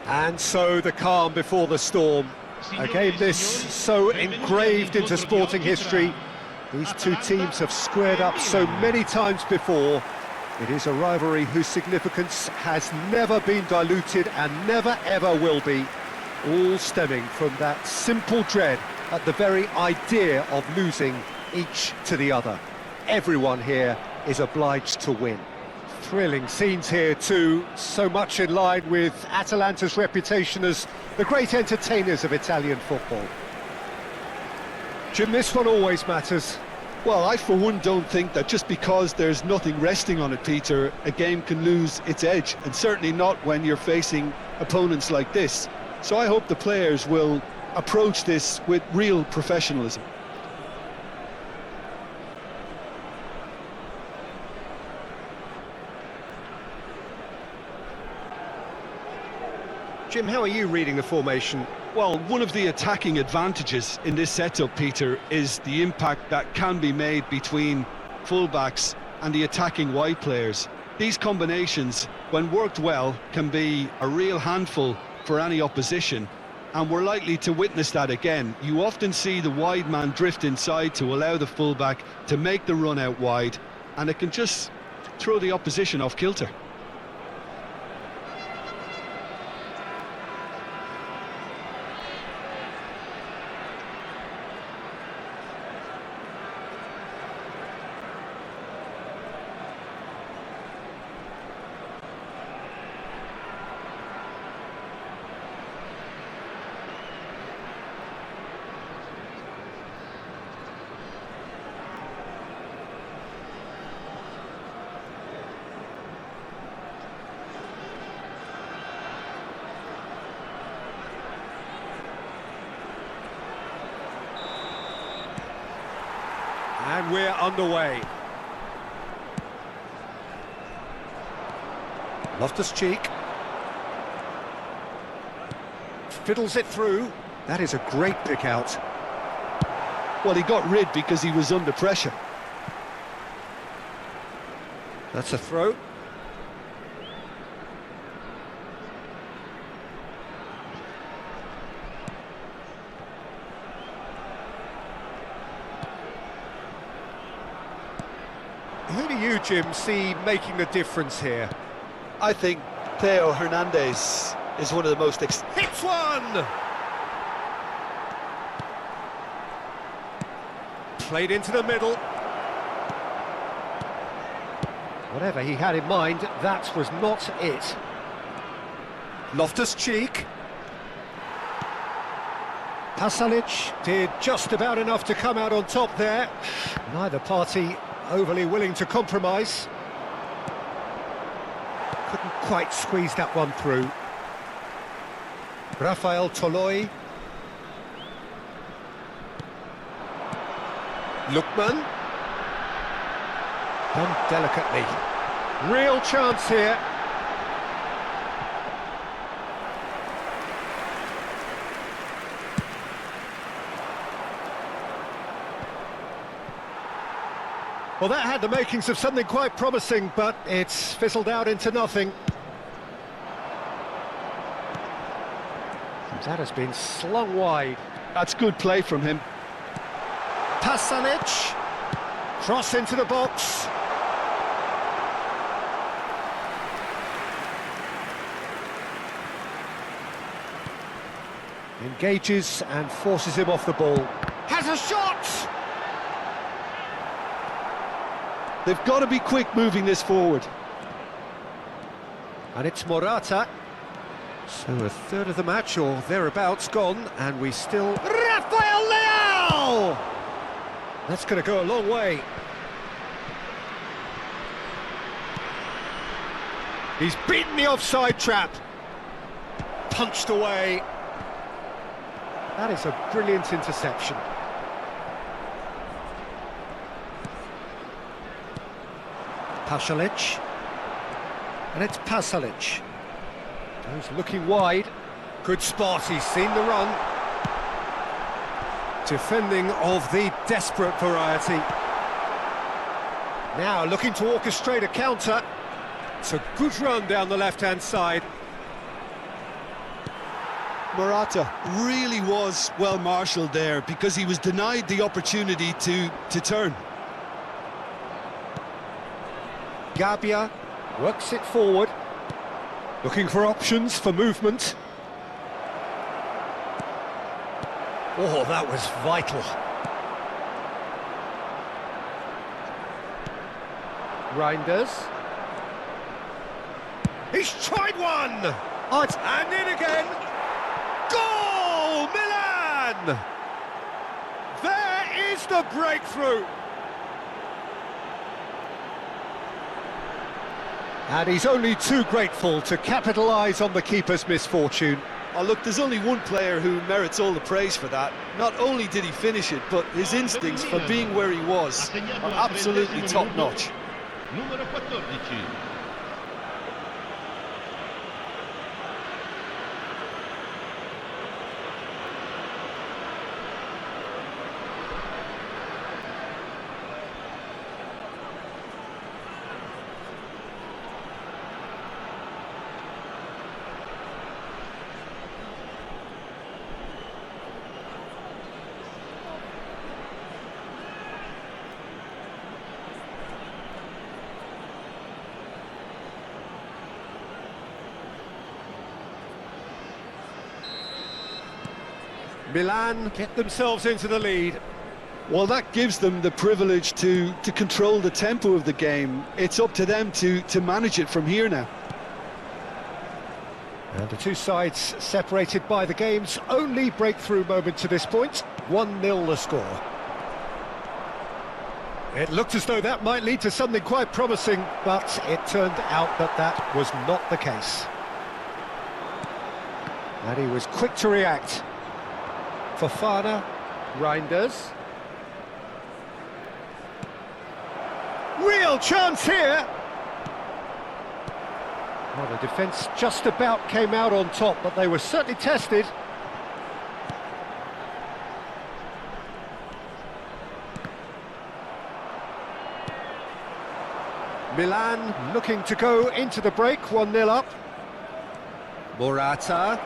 And so the calm before the storm. A game this so engraved into sporting history. These two teams have squared up so many times before. It is a rivalry whose significance has never been diluted and never ever will be. All stemming from that simple dread at the very idea of losing each to the other. Everyone here is obliged to win. Thrilling scenes here too, so much in line with Atalanta's reputation as the great entertainers of Italian football. Jim, this one always matters. Well, I for one don't think that just because there's nothing resting on it, Peter, a game can lose its edge, and certainly not when you're facing opponents like this. So I hope the players will approach this with real professionalism. Jim, how are you reading the formation? Well, one of the attacking advantages in this setup, Peter, is the impact that can be made between fullbacks and the attacking wide players. These combinations, when worked well, can be a real handful for any opposition, and we're likely to witness that again. You often see the wide man drift inside to allow the fullback to make the run out wide, and it can just throw the opposition off kilter. And we're underway. Loftus-Cheek. Fiddles it through. That is a great pick out. Well, he got rid because he was under pressure. That's a throw. Who do you, Jim, see making the difference here? I think Theo Hernandez is one of the most... Hits one! Played into the middle. Whatever he had in mind, that was not it. Loftus-Cheek. Pasalic did just about enough to come out on top there. Neither party overly willing to compromise. Couldn't quite squeeze that one through. Rafael Toloi. Lookman. Done delicately. Real chance here. Well, that had the makings of something quite promising, but it's fizzled out into nothing. That has been slung wide. That's good play from him. Pasalic. Cross into the box. Engages and forces him off the ball. Has a shot! They've got to be quick moving this forward. And it's Morata. So a third of the match or thereabouts gone, and we still... Rafael Leao! That's going to go a long way. He's beaten the offside trap. Punched away. That is a brilliant interception. Pasalic. And it's Pasalic. He's looking wide. Good spot, he's seen the run. Defending of the desperate variety. Now looking to orchestrate a counter. It's a good run down the left-hand side. Morata really was well marshalled there because he was denied the opportunity to turn. Gabbia works it forward, looking for options for movement. Oh, that was vital. Reinders. He's tried one! And in again! Goal! Milan! There is the breakthrough! And he's only too grateful to capitalise on the keeper's misfortune. Oh, look, there's only one player who merits all the praise for that. Not only did he finish it, but his instincts for being where he was are absolutely top-notch. Numero 14. Milan get themselves into the lead. Well, that gives them the privilege to control the tempo of the game. It's up to them to manage it from here now. And the two sides separated by the game's only breakthrough moment to this point. 1-0 the score. It looked as though that might lead to something quite promising, but it turned out that that was not the case. And he was quick to react. Fofana, Reinders. Real chance here! Well, the defence just about came out on top, but they were certainly tested. Milan looking to go into the break, 1-0 up. Morata.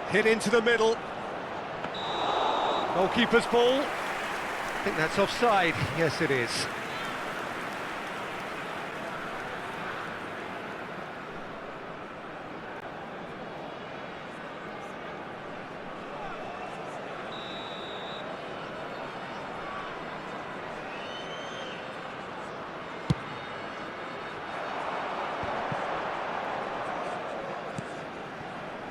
Hit into the middle. Goalkeeper's ball. I think that's offside. Yes, it is.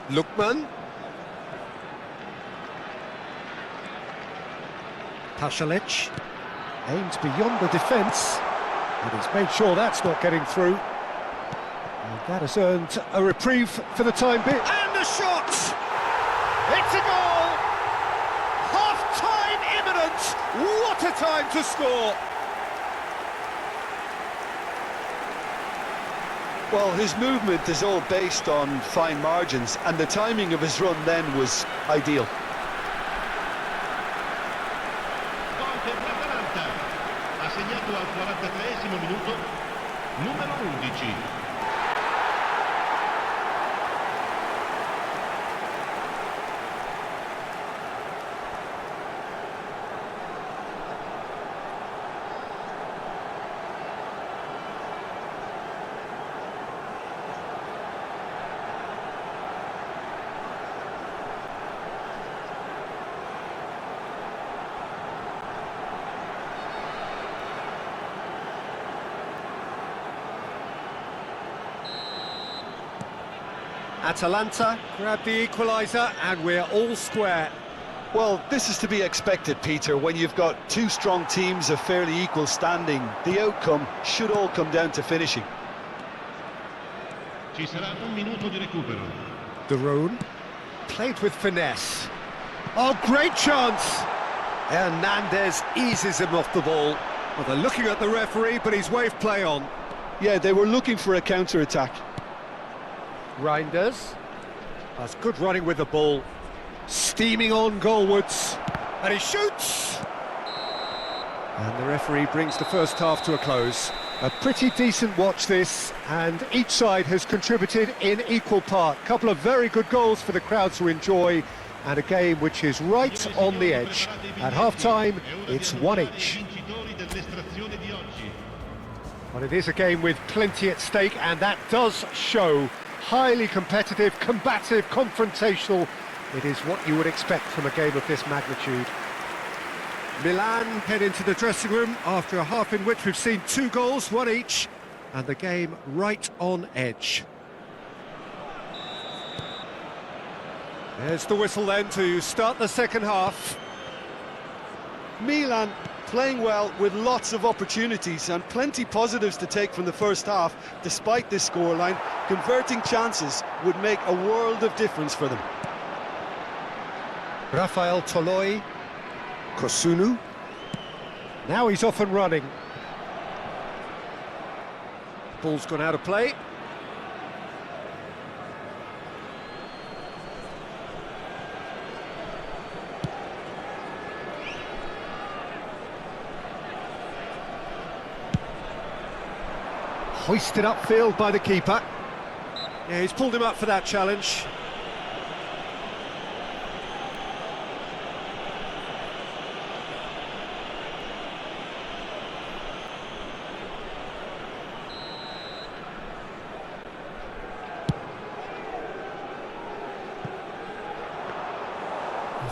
Lookman. Pasalic aims beyond the defence, and he's made sure that's not getting through. And that has earned a reprieve for the time being. And a shot! It's a goal! Half-time imminent! What a time to score! Well, his movement is all based on fine margins, and the timing of his run then was ideal. Gol per l'Atalanta. Ha segnato al 43esimo minuto. Numero 11. Atalanta grab the equaliser, and we're all square. Well, this is to be expected, Peter. When you've got two strong teams of fairly equal standing, the outcome should all come down to finishing. Ci sarà un minuto di recupero. Daroon played with finesse. Oh, great chance! Hernandez eases him off the ball. Well, they're looking at the referee, but he's waved play on. Yeah, they were looking for a counter-attack. Reinders has good running with the ball, steaming on goalwards, and he shoots! And the referee brings the first half to a close. A pretty decent watch this, and each side has contributed in equal part. Couple of very good goals for the crowd to enjoy, and a game which is right on the edge. At half-time, it's one each. But it is a game with plenty at stake, and that does show. Highly competitive, combative, confrontational. It is what you would expect from a game of this magnitude. Milan head into the dressing room after a half in which we've seen 2 goals, one each, and the game right on edge. There's the whistle then to start the second half. Milan playing well with lots of opportunities and plenty positives to take from the first half. Despite this scoreline, converting chances would make a world of difference for them. Rafael Toloi, Kosunu. Now he's off and running. Ball's gone out of play. Hoisted upfield by the keeper. Yeah, he's pulled him up for that challenge.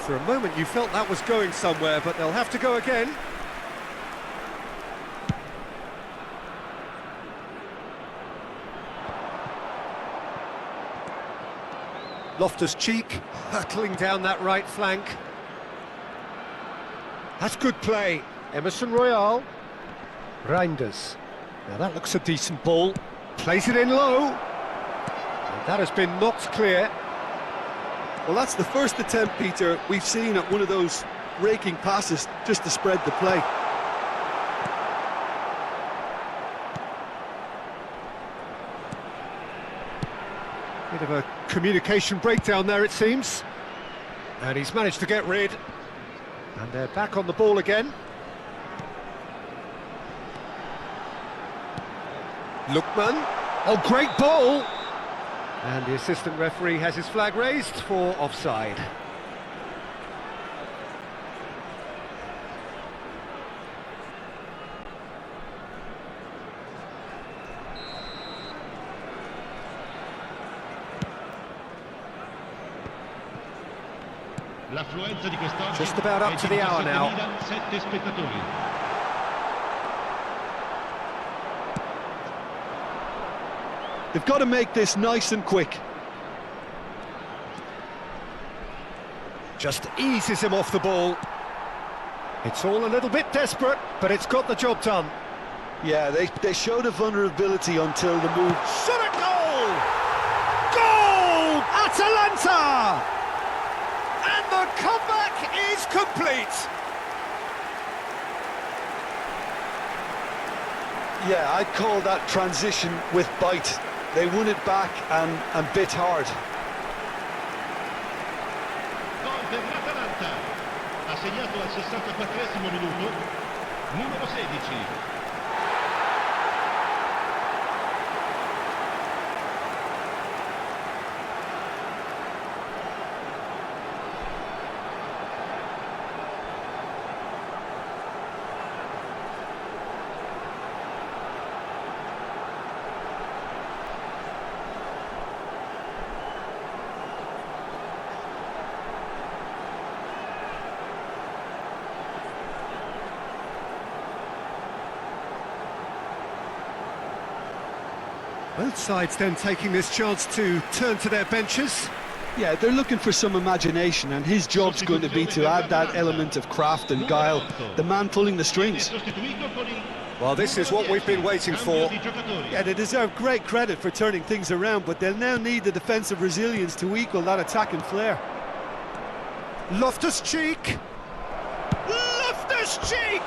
For a moment you felt that was going somewhere, but they'll have to go again. Loftus-Cheek hurtling down that right flank. That's good play. Emerson Royale. Reinders. Now that looks a decent ball. Plays it in low. And that has been knocked clear. Well, that's the first attempt, Peter, we've seen at one of those raking passes just to spread the play. Bit of a communication breakdown there, it seems. And he's managed to get rid. And they're back on the ball again. Lookman. Oh, great ball! And the assistant referee has his flag raised for offside. L'affluenza di quest'oggi Just about up è to di the hour now. 17.007 spettatori. They've got to make this nice and quick. Just eases him off the ball. It's all a little bit desperate, but it's got the job done. Yeah, they showed a vulnerability until the move. Shot at goal! Goal! Atalanta! And the comeback is complete. Yeah, I'd call that transition with bite. They won it back and bit hard. Gol per l'Atalanta. Ha segnato al 64esimo minuto. Numero 16. Both sides then taking this chance to turn to their benches. Yeah, they're looking for some imagination, and his job's going to be to add that element of craft and guile, the man pulling the strings. Well, this is what we've been waiting for. Yeah, they deserve great credit for turning things around, but they'll now need the defensive resilience to equal that attacking flair. Loftus-Cheek! Loftus-Cheek!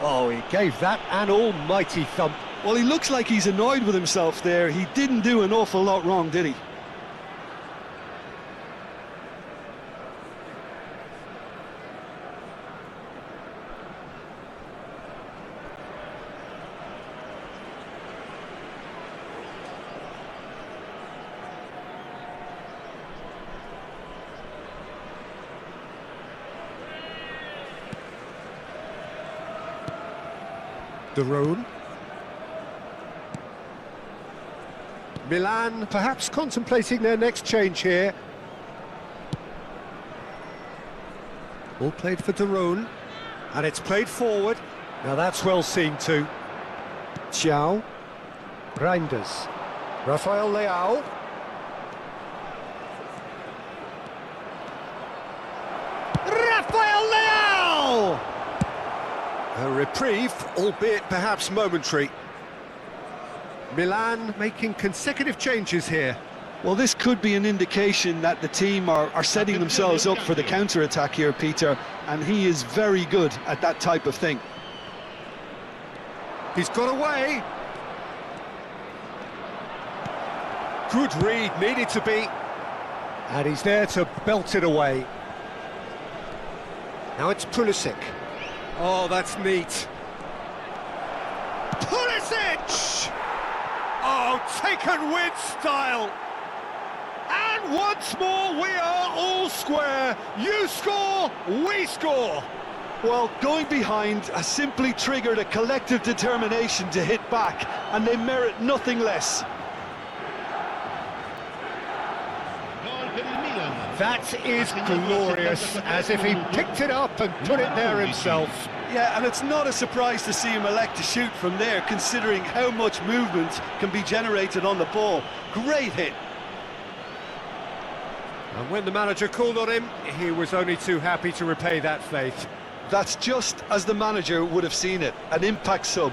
Oh, he gave that an almighty thump. Well, he looks like he's annoyed with himself there. He didn't do an awful lot wrong, did he? De Roon. Milan perhaps contemplating their next change here. All played for De Roon, and it's played forward. Now that's well seen too. Xiao. Reinders. Rafael Leao. Rafael Leao! A reprieve, albeit perhaps momentary. Milan making consecutive changes here. Well, this could be an indication that the team are setting themselves up for the counter-attack here, Peter, and he is very good at that type of thing. He's got away. Good read, needed to be. And he's there to belt it away. Now it's Pulisic. Oh, that's neat. Pulisic! Oh, taken with style. And once more, we are all square. You score, we score. Well, going behind has simply triggered a collective determination to hit back, and they merit nothing less. That is glorious, as if he picked it up and put it there himself. Yeah, and it's not a surprise to see him elect to shoot from there, considering how much movement can be generated on the ball. Great hit. And when the manager called on him, he was only too happy to repay that faith. That's just as the manager would have seen it, an impact sub.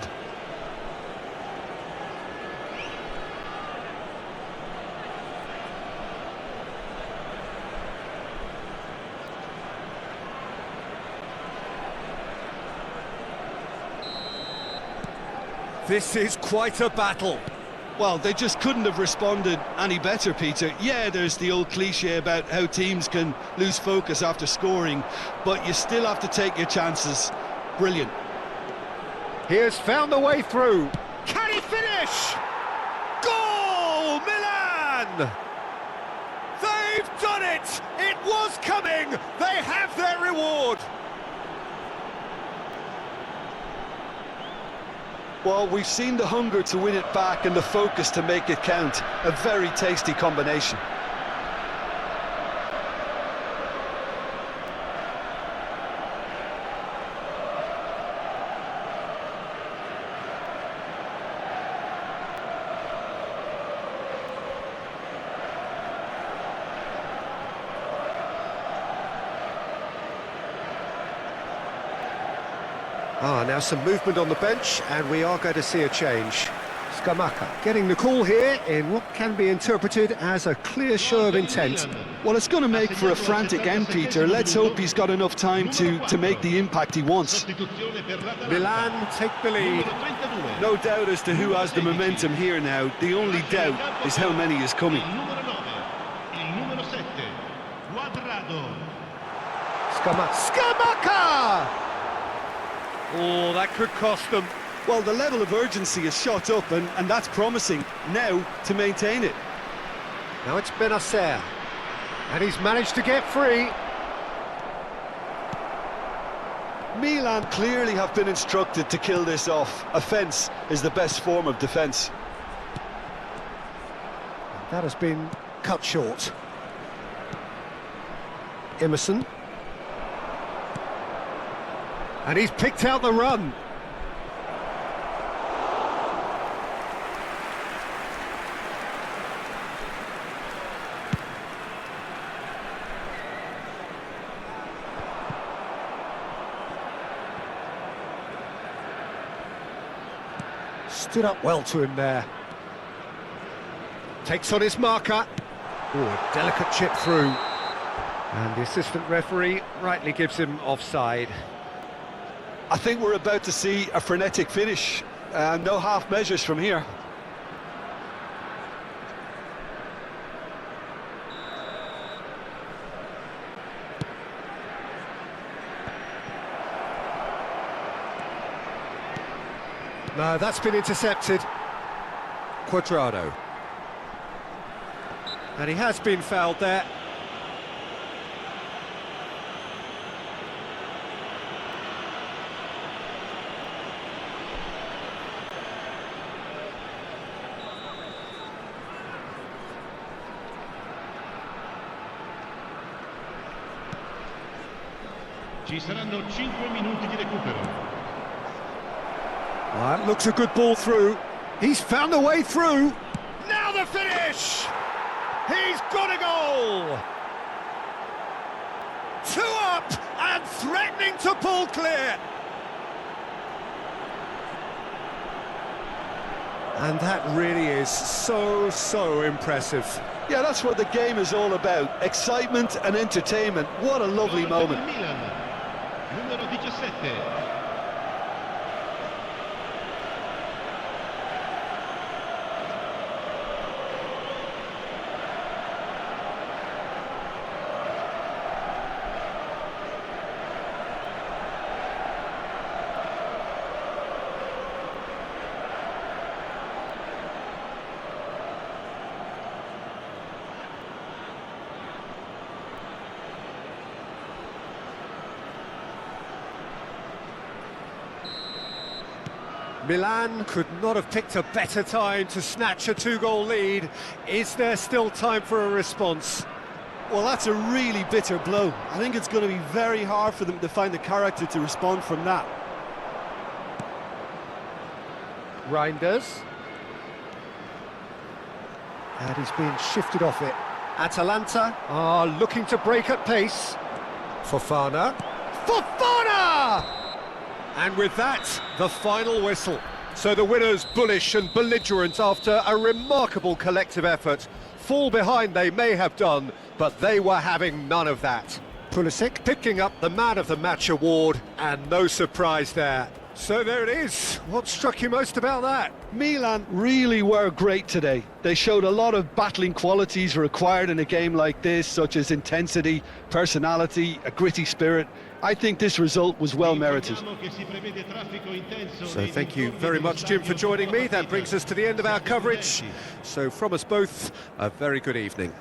This is quite a battle. Well, they just couldn't have responded any better, Peter. Yeah, there's the old cliche about how teams can lose focus after scoring, but you still have to take your chances. Brilliant. He has found the way through. Can he finish? Goal, Milan! They've done it! It was coming! They have their reward! Well, we've seen the hunger to win it back and the focus to make it count. A very tasty combination. Now some movement on the bench, and we are going to see a change. Scamacca getting the call here in what can be interpreted as a clear show of intent. Well, it's going to make for a frantic end, Peter. Let's hope he's got enough time to make the impact he wants. Milan take the lead. No doubt as to who has the momentum here now. The only doubt is how many is coming. Scamacca! Oh, that could cost them. Well, the level of urgency is shot up, and that's promising. Now to maintain it. Now it's Benacer, and he's managed to get free. Milan clearly have been instructed to kill this off. Offence is the best form of defence. That has been cut short. Emerson. And he's picked out the run. Stood up well to him there. Takes on his marker. Oh, a delicate chip through. And the assistant referee rightly gives him offside. I think we're about to see a frenetic finish. No half measures from here. No, that's been intercepted. Cuadrado. And he has been fouled there. Ci saranno 5 minuti di recupero. That looks a good ball through. He's found a way through. Now the finish! He's got a goal! 2 up and threatening to pull clear. And that really is so impressive. Yeah, that's what the game is all about. Excitement and entertainment. What a lovely Gol per moment. il Milan. Numero 17. Milan could not have picked a better time to snatch a 2-goal lead. Is there still time for a response? Well, that's a really bitter blow. I think it's going to be very hard for them to find the character to respond from that. Reinders. And he's being shifted off it. Atalanta are looking to break at pace. Fofana. Fofana! And with that, the final whistle. So the winners bullish and belligerent after a remarkable collective effort. Fall behind they may have done, but they were having none of that. Pulisic picking up the Man of the Match award, and no surprise there. So there it is. What struck you most about that? Milan really were great today. They showed a lot of battling qualities required in a game like this, such as intensity, personality, a gritty spirit. I think this result was well merited. So thank you very much, Jim, for joining me. That brings us to the end of our coverage. So from us both, a very good evening.